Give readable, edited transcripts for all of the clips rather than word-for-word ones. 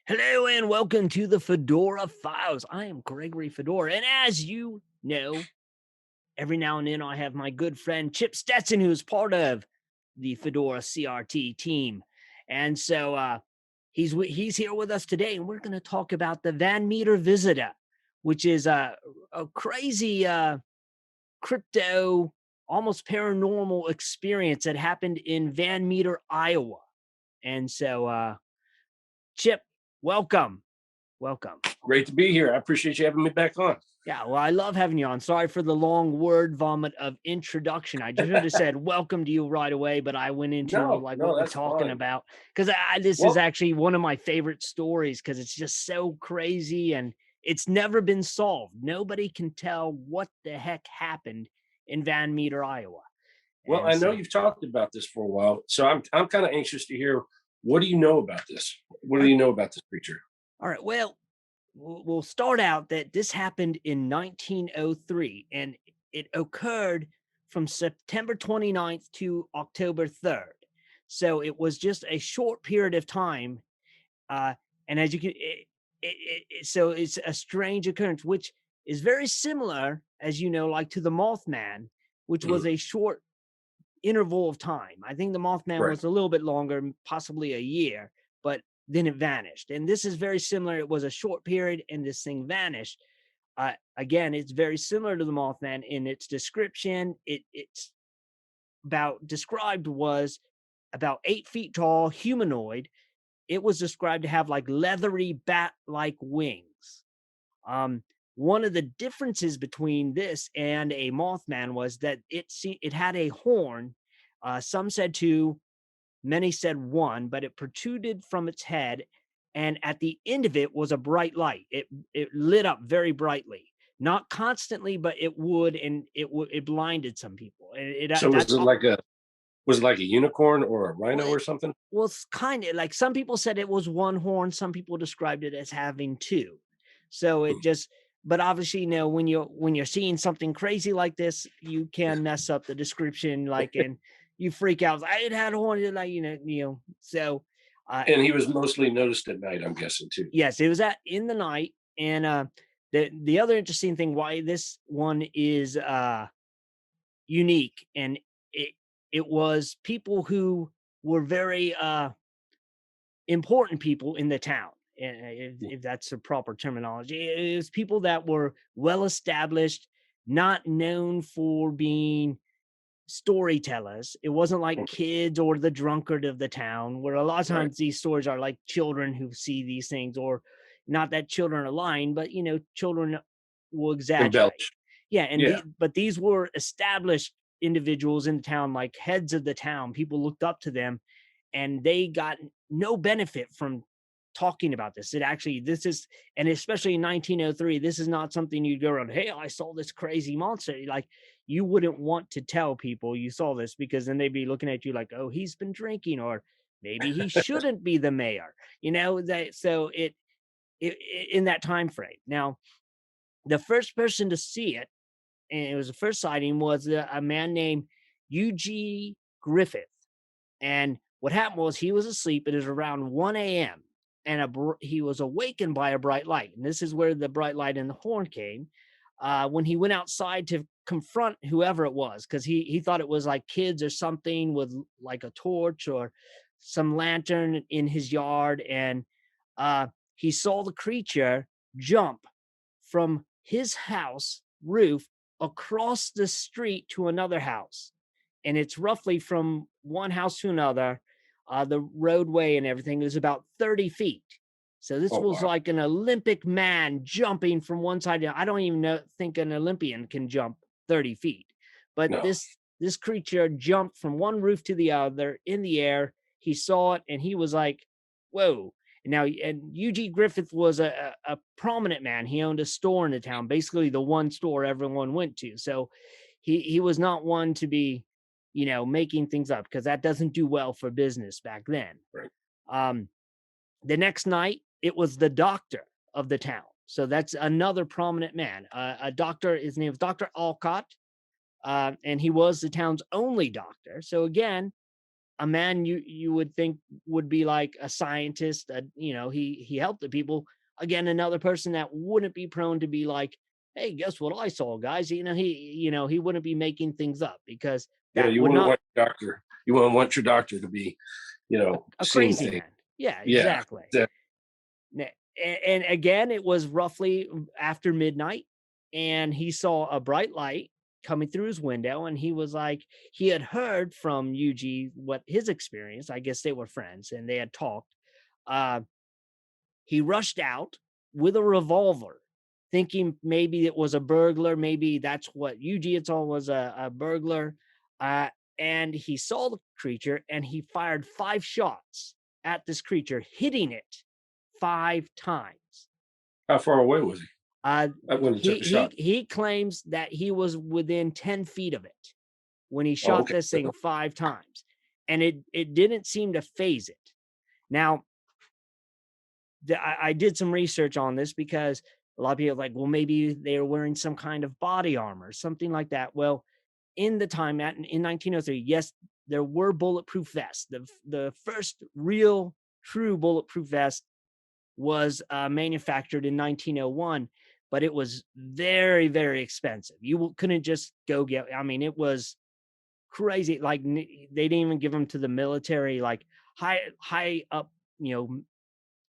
Hello and welcome to the Fedora Files. I am Gregory Fedora, and as you know, every now and then I have my good friend Chip Stetson, who is part of the Fedora CRT team, and so he's here with us today, and we're going to talk about the Van Meter Visitor, which is a crazy crypto, almost paranormal experience that happened in Van Meter, Iowa, and so Chip, welcome. Welcome. Great to be here. I appreciate you having me back on. Yeah, well, I love having you on. Sorry for the long word vomit of introduction. I just should have said welcome to you right away, but I went into No, like what no, we're that's talking fine. about because this is Well, actually one of my favorite stories because it's just so crazy and it's never been solved. Nobody can tell what the heck happened in Van Meter, Iowa. well, And I know so, you've talked about this for a while, so I'm kind of anxious to hear what do you know about this? What do all you know about this creature? right, well, we'll start out that this happened in 1903 and it occurred from September 29th to October 3rd. So it was just a short period of time. Uh, and as you can, so it's a strange occurrence, which is very similar, as you know, like to the Mothman, which was Mhm. a short interval of time. I think the Mothman Right. was a little bit longer, possibly a year, but then it vanished. And this is very similar. It was a short period and this thing vanished. Again, it's very similar to the Mothman in its description. It's about described was about 8 feet tall, humanoid. It was described to have like leathery bat-like wings. Um, One of the differences between this and a Mothman was that it had a horn. Some said two, many said one, but it protruded from its head, and at the end of it was a bright light. It lit up very brightly, not constantly, but it would, and it blinded some people. And So that's all. was it like a unicorn or a Well, rhino or something? it's kind of like some people said it was one horn, some people described it as having two. So it Mm. just, but obviously, when you're seeing something crazy like this, you Yeah. can mess up the description, like, and you freak out. It had a horn, like So, uh, And he was mostly noticed at night, I'm guessing too. yes, it was at in the night, and the other interesting thing why this one is unique, and it it was people who were very important people in the town, Mm. if that's the proper terminology. It was people that were well established, not known for being storytellers. It wasn't like Okay. kids or the drunkard of the town, where a lot of Right. times these stories are like children who see these things, or not that children are lying, but children will exaggerate. Embellish. Yeah, and Yeah. but these were established individuals in the town, like heads of the town. People looked up to them, and they got no benefit from talking about this. This is, and especially in 1903, this is not something you'd go around, hey, I saw this crazy monster. Like, you wouldn't want to tell people you saw this because then they'd be looking at you like, oh, he's been drinking, or maybe he shouldn't be the mayor. That so it in that time frame. Now, the first person to see it, and it was the first sighting, was a man named Eugene Griffith. And what happened was he was asleep. It was around 1 a.m. and he was awakened by a bright light. And this is where the bright light and the horn came. When he went outside to confront whoever it was, because he thought it was like kids or something with like a torch or some lantern in his yard, and he saw the creature jump from his house roof across the street to another house, and it's roughly from one house to another. The roadway and everything is about 30 feet. So this Oh was wow. like an Olympic man jumping from one side to, I don't even think an Olympian can jump 30 feet. But No. this creature jumped from one roof to the other in the air. He saw it and he was like, whoa. And Eugene Griffith was a prominent man. He owned a store in the town, basically the one store everyone went to. So he was not one to be, making things up, because that doesn't do well for business back then. Right. Um, the next night, it was the doctor of the town. So that's another prominent man. A doctor, his name was Dr. Alcott, and he was the town's only doctor. So again, a man you would think would be like a scientist, he helped the people. Again, another person that wouldn't be prone to be like, hey, guess what I saw, guys? He wouldn't be making things up, because Yeah, that you would wouldn't not want your doctor. You wouldn't want your doctor to be, a seeing crazy things. man. Yeah, Yeah, exactly. that And again, it was roughly after midnight, and he saw a bright light coming through his window, and he was like, he had heard from Yuji what his experience. I guess they were friends and they had talked. Uh, he rushed out with a revolver, thinking maybe it was a burglar. Maybe that's what Yuji had saw, was a burglar. Uh, and he saw the creature, and he fired 5 shots at this creature, hitting it 5 times. how far away was he? Uh, When he he took the he shot? he claims that he was within 10 feet of it when he Oh, shot okay. this thing 5 times, and it didn't seem to phase it. Now, I did some research on this, because a lot of people are like, well, maybe they were wearing some kind of body armor, something like that. Well, in the time in 1903, yes, there were bulletproof vests. The first real true bulletproof vest was manufactured in 1901, but it was very, very expensive. You couldn't just go get. I mean, it was crazy. Like, they didn't even give them to the military. Like, high up,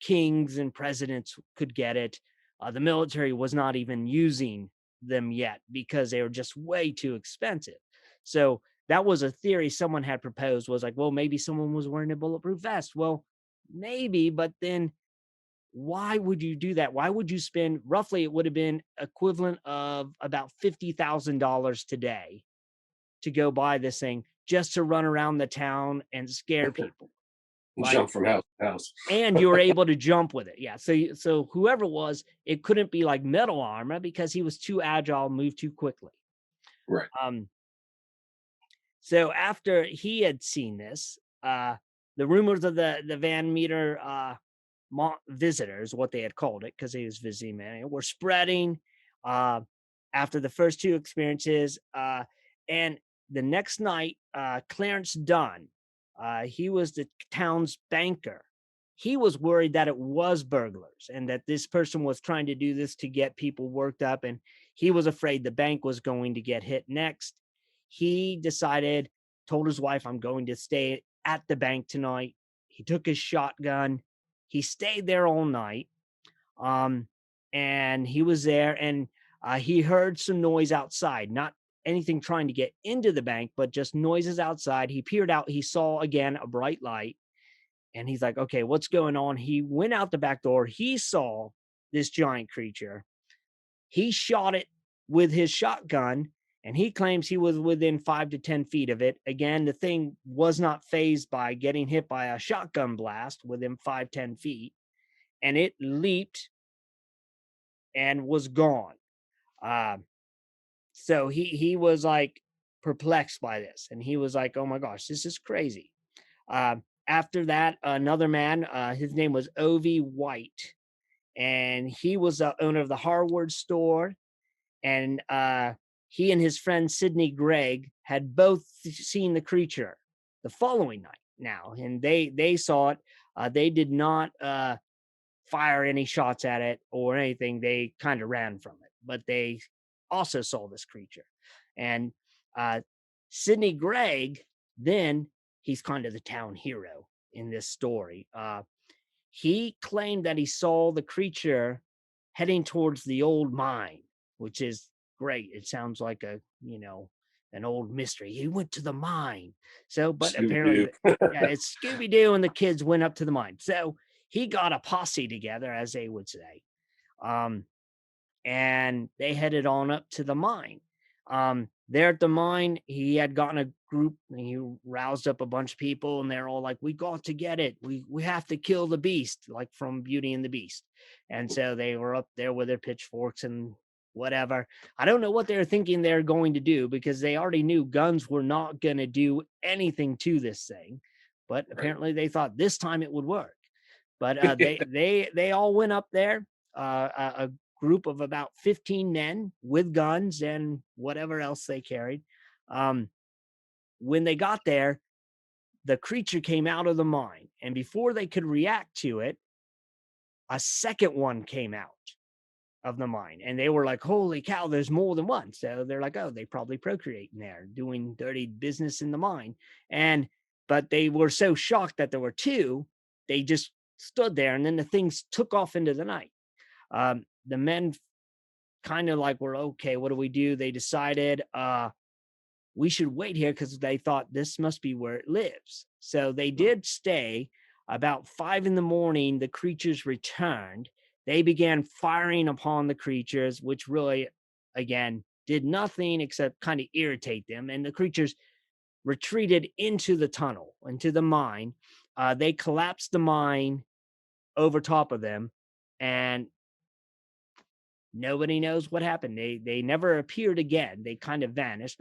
kings and presidents could get it. The military was not even using them yet, because they were just way too expensive. So that was a theory someone had proposed, was like, well, maybe someone was wearing a bulletproof vest. Well, maybe, but then why would you do that? Why would you spend, roughly it would have been equivalent of about $50,000 today, to go buy this thing just to run around the town and scare people? Like, Jump from house to house. and you were able to jump with it. Yeah. So whoever it was, it couldn't be like metal armor, because he was too agile, moved too quickly. Right. Um, so after he had seen this, the rumors of the Van Meter visitors, what they had called it, because he was visiting man, were spreading uh, after the first 2 experiences. And the next night, Clarence Dunn, he was the town's banker. He was worried that it was burglars, and that this person was trying to do this to get people worked up. And he was afraid the bank was going to get hit next. He decided, told his wife, I'm going to stay at the bank tonight. He took his shotgun. He stayed there all night. Um, and he was there, and he heard some noise outside, not anything trying to get into the bank, but just noises outside. He peered out. He saw again a bright light, and he's like, okay, what's going on? He went out the back door. He saw this giant creature. He shot it with his shotgun, and he claims he was within 5 to 10 feet of it. Again, the thing was not phased by getting hit by a shotgun blast within 5, 10 feet, and it leaped and was gone. Uh, so he was like perplexed by this, and he was like, "Oh my gosh, this is crazy." After that, another man, his name was Ovi White, and he was the owner of the Harvard store, and he and his friend Sidney Gregg had both seen the creature the following night. Now, and they saw it. They did not fire any shots at it or anything. They kind of ran from it, but they also saw this creature. And uh, Sidney Gregg, then he's kind of the town hero in this story. He claimed that he saw the creature heading towards the old mine, which is great. It sounds like an old mystery. He went to the mine. So, but apparently, Scooby-Doo. yeah, it's Scooby Doo, and the kids went up to the mine. So he got a posse together, as they would say. Um, and they headed on up to the mine. There at the mine, he had gotten a group, and he roused up a bunch of people, and they're all like, "We got to get it. We have to kill the beast," like from Beauty and the Beast. And so they were up there with their pitchforks and whatever. I don't know what they were thinking they're going to do, because they already knew guns were not going to do anything to this thing. But Right. apparently, they thought this time it would work. But they all went up there. A group of about 15 men with guns and whatever else they carried. Um, when they got there, the creature came out of the mine, and before they could react to it, a second one came out of the mine, and they were like, "Holy cow, there's more than one." So they're like, "Oh, they probably procreate in there, doing dirty business in the mine." And but they were so shocked that there were two, they just stood there, and then the things took off into the night. The men kind of like were okay. What do we do? They decided, we should wait here because they thought this must be where it lives. So they did stay. About 5 in the morning, the creatures returned. They began firing upon the creatures, which really, again, did nothing except kind of irritate them. And the creatures retreated into the tunnel, into the mine. They collapsed the mine over top of them, and nobody knows what happened. They never appeared again. They kind of vanished.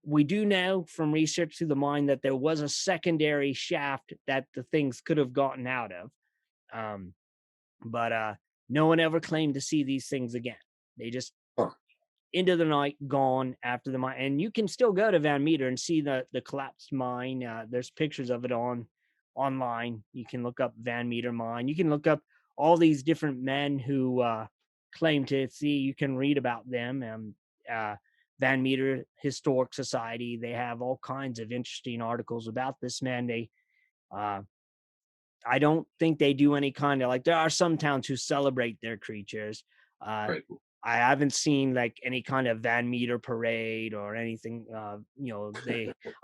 We do know from research through the mine that there was a secondary shaft that the things could have gotten out of. Um, but no one ever claimed to see these things again. They just Huh. into the night, gone after the mine. And you can still go to Van Meter and see the collapsed mine. There's pictures of it online. You can look up Van Meter mine. You can look up all these different men who claim to see. You can read about them. Van Meter Historic Society. They have all kinds of interesting articles about this man. Uh, I don't think they do any kind of, like, there are some towns who celebrate their creatures. Uh, Right. I haven't seen like any kind of Van Meter parade or anything.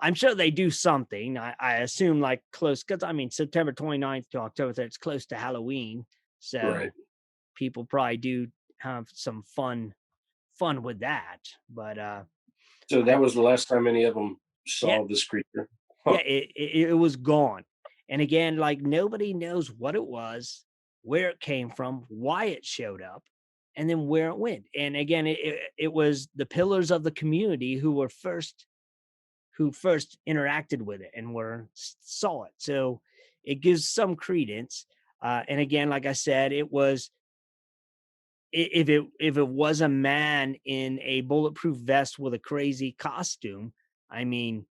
I'm sure they do something. I assume like close, because I mean, September 29th to October 3rd, it's close to Halloween. So Right. people probably do have some fun with that. But So I, that was the last time any of them yeah, saw this creature. yeah, Huh. it was gone. And again, like nobody knows what it was, where it came from, why it showed up, and then where it went. And again, it was the pillars of the community who first interacted with it and saw it. So it gives some credence. And again, like I said, it was, if it was a man in a bulletproof vest with a crazy costume, I mean,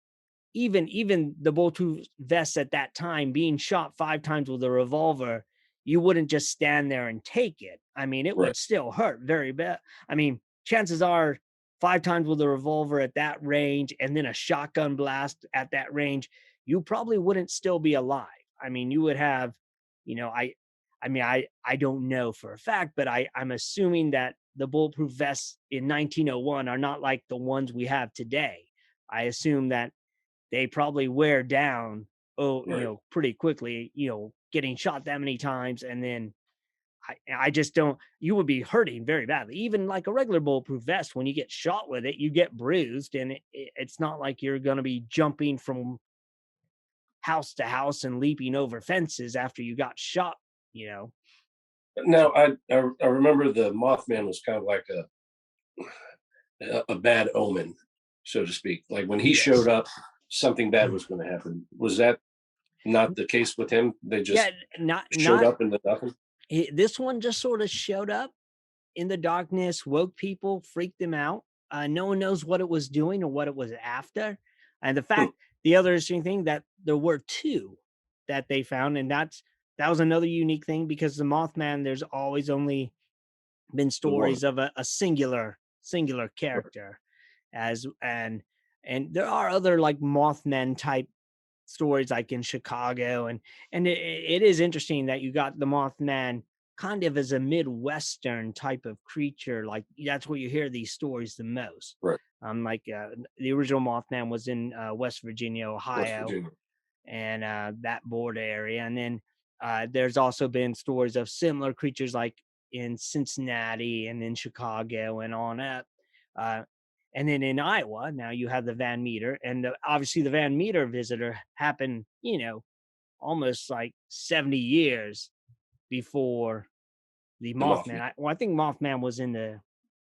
even the bulletproof vests at that time, being shot 5 times with a revolver, you wouldn't just stand there and take it. I mean, it Right. would still hurt very bad. I mean, chances are 5 times with a revolver at that range and then a shotgun blast at that range, you probably wouldn't still be alive. I mean, you would have, you know, I don't know for a fact, but I'm assuming that the bulletproof vests in 1901 are not like the ones we have today. I assume that they probably wear down, Right. pretty quickly, getting shot that many times. And then I just don't, you would be hurting very badly. Even like a regular bulletproof vest, when you get shot with it, you get bruised, and it's not like you're going to be jumping from house to house and leaping over fences after you got shot, you know? Now I remember the Mothman was kind of like a bad omen, so to speak. Like when he showed Yes. up, something bad was going to happen. Was that not the case with him? They Yeah, just showed not up into nothing. this one just sort of showed up in the darkness, woke people, freaked them out. No one knows what it was doing or what it was after. And Hmm. the other interesting thing that there were two that they found, and that was another unique thing because the Mothman, there's always only been The one. stories of a singular Right. character, as and there are other like Mothman type stories like in Chicago, and it is interesting that you got the Mothman kind of as a Midwestern type of creature. Like that's where you hear these stories the most. Right. The original Mothman was in West Virginia, West Ohio, Virginia. and that border area. And then there's also been stories of similar creatures like in Cincinnati and in Chicago and on up. Uh, and then in Iowa, now you have the Van Meter, and obviously the Van Meter visitor happened, almost like 70 years before the The Mothman. Mothman. I think Mothman was in the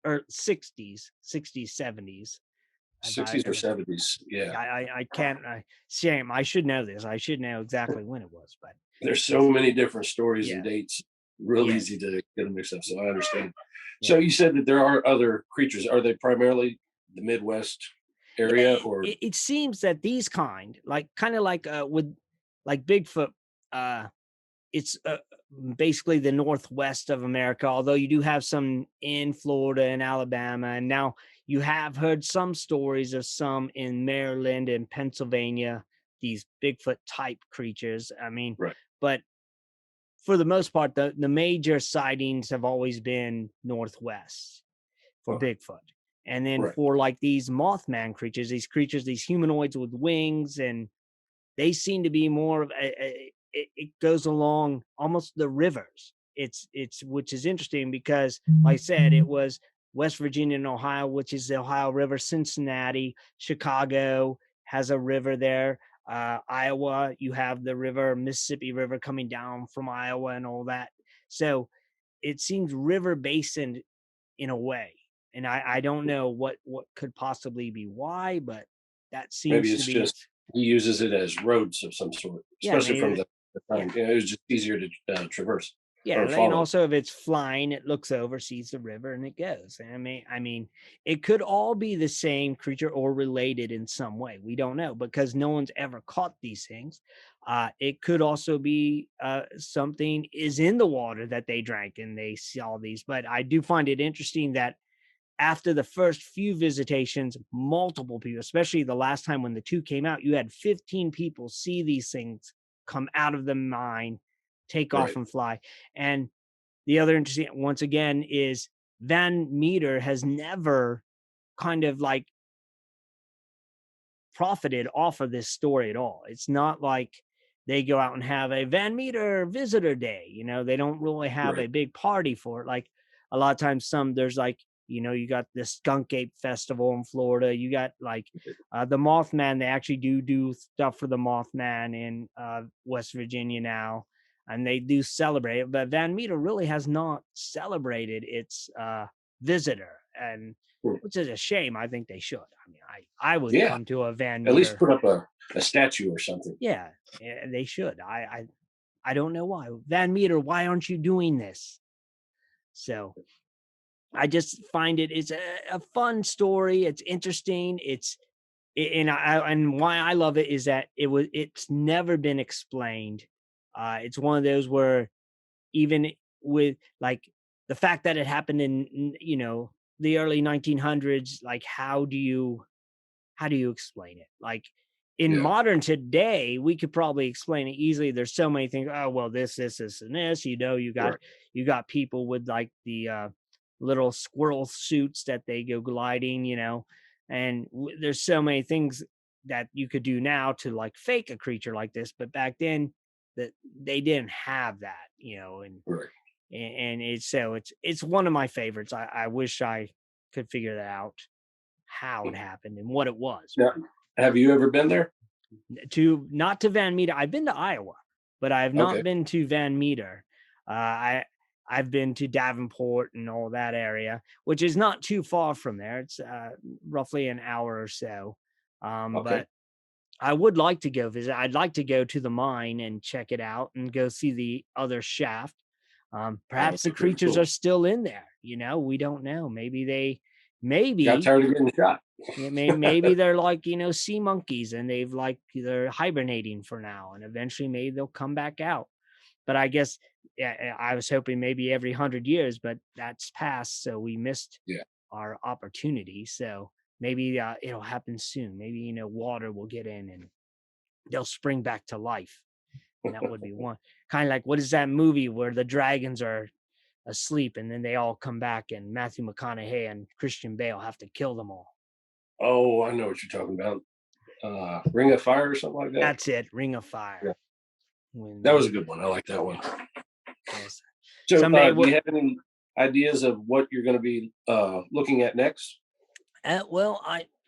60s, 70s. If I, 60s or if 70s. Yeah. I can't. Shame. I should know this. I should know exactly when it was, but There's so it's many different stories and yeah, dates. Real yeah, easy to get them mixed up. So I understand. yeah. So you said that there are other creatures. Are they primarily the Midwest area Yeah, or it seems that these kind of like with like Bigfoot, uh, it's basically the northwest of America. Although you do have some in Florida and Alabama, and now you have heard some stories of some in Maryland and Pennsylvania. These Bigfoot type creatures. I mean, right? but for the most part, the major sightings have always been northwest for Okay, Bigfoot. And then right. for like these Mothman creatures, these humanoids with wings, and they seem to be more of it goes along almost the rivers. It's which is interesting because, like I said, it was West Virginia and Ohio, which is the Ohio River, Cincinnati, Chicago has a river there. Iowa, you have the river, Mississippi River coming down from Iowa and all that. So it seems river basin in a way. And I don't know what could possibly be why, but that Maybe seems to it's be just its he uses it as roads of some sort, yeah, especially from maybe the yeah. time. It was just easier to traverse Yeah, or and follow. also if it's flying, it looks over, sees the river, and it goes. And I mean, it could all be the same creature or related in some way. We don't know because no one's ever caught these things. It could also be something is in the water that they drank and they saw these. But I do find it interesting that after the first few visitations, multiple people, especially the last time when the two came out, you had 15 people see these things come out of the mine, take off Right. and fly. And the other interesting, once again, is Van Meter has never kind of like profited off of this story at all. It's not like they go out and have a Van Meter visitor day. They don't really have Right. a big party for it. Like a lot of times, there's like, you got the Skunk Ape Festival in Florida. You got like the Mothman. They actually do stuff for the Mothman in West Virginia now, and they do celebrate it. But Van Meter really has not celebrated its visitor, and Hmm. which is a shame. I think they should. I mean, I would Yeah. come to a Van At least Meter. put up a statue or something. Yeah, they should. I don't know why. Van Meter, why aren't you doing this? So I just find it's a fun story. It's interesting. And why I love it is that it's never been explained. It's one of those where even with like the fact that it happened in the early 1900s, like how do you explain it? Like in Yeah. modern today, we could probably explain it easily. There's so many things. Oh, well, this, and this. Right. You got people with like the little squirrel suits that they go gliding, and there's so many things that you could do now to like fake a creature like this. But back then, that they didn't have that, Right. and it's one of my favorites. I wish I could figure that out how it happened and what it was. Now, have you ever been there? To not to Van Meter. I've been to Iowa, but I have not Okay. been to Van Meter. I've been to Davenport and all that area, which is not too far from there. It's roughly an hour or so. Okay. But I would like to go visit. I'd like to go to the mine and check it out and go see the other shaft. That Perhaps would the be pretty creatures are cool. still in there. We don't know. Got Maybe tired of getting shot. yeah, maybe they're like, sea monkeys and they're hibernating for now and eventually maybe they'll come back out. But I guess yeah, I was hoping maybe every 100 years, but that's passed. So we missed Yeah. our opportunity. So maybe it'll happen soon. Maybe, water will get in and they'll spring back to life. And that would be one kind of like, what is that movie where the dragons are asleep and then they all come back and Matthew McConaughey and Christian Bale have to kill them all? Oh, I know what you're talking about. Ring of Fire or something like that. That's it, Ring of Yeah. Fire. When That was a they good one. I like that one. yes. So, Someday do you have any ideas of what you're going to be looking at next? well,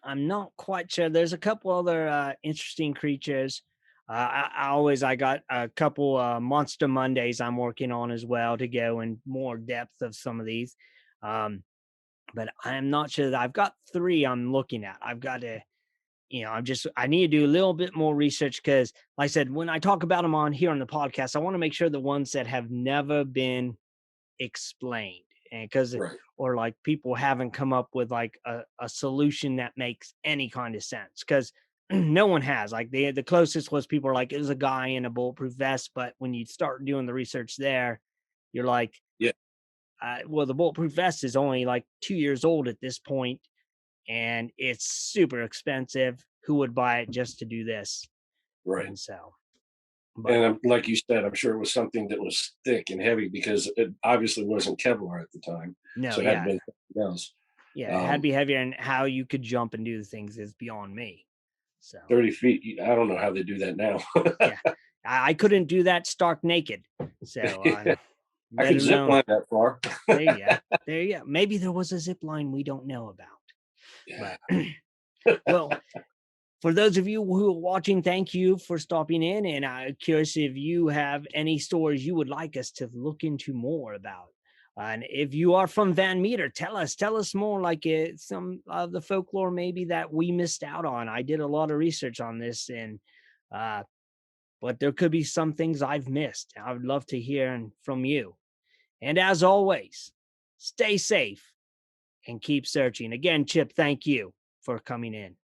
I'm not quite sure. There's a couple other interesting creatures. I got a couple Monster Mondays I'm working on as well to go in more depth of some of these. But I'm not sure that I've got three I'm looking at. I've got to, I need to do a little bit more research because, like I said, when I talk about them on here on the podcast, I want to make sure the ones that have never been explained. and because Right. or like people haven't come up with like a solution that makes any kind of sense because no one has. Like the closest was people are like, it was a guy in a bulletproof vest, but when you start doing the research there, you're like, Yeah. well, the bulletproof vest is only like 2 years old at this point, and it's super expensive. Who would buy it just to do this? Right. And so, but And like you said, I'm sure it was something that was thick and heavy because it obviously wasn't Kevlar at the time. no, So it had to yeah, been something else. yeah, it had to Um, be heavier, and how you could jump and do the things is beyond me. So, 30 feet. I don't know how they do that now. yeah, I couldn't do that stark naked. So, I let could zip alone line that far. there you go. There you go. Maybe there was a zip line we don't know about. Yeah. But well, for those of you who are watching, thank you for stopping in. And I'm curious if you have any stories you would like us to look into more about. And if you are from Van Meter, tell us more, like some of the folklore maybe that we missed out on. I did a lot of research on this, and uh, but there could be some things I've missed. I would love to hear from you. And as always, stay safe and keep searching. Again, Chip, thank you for coming in.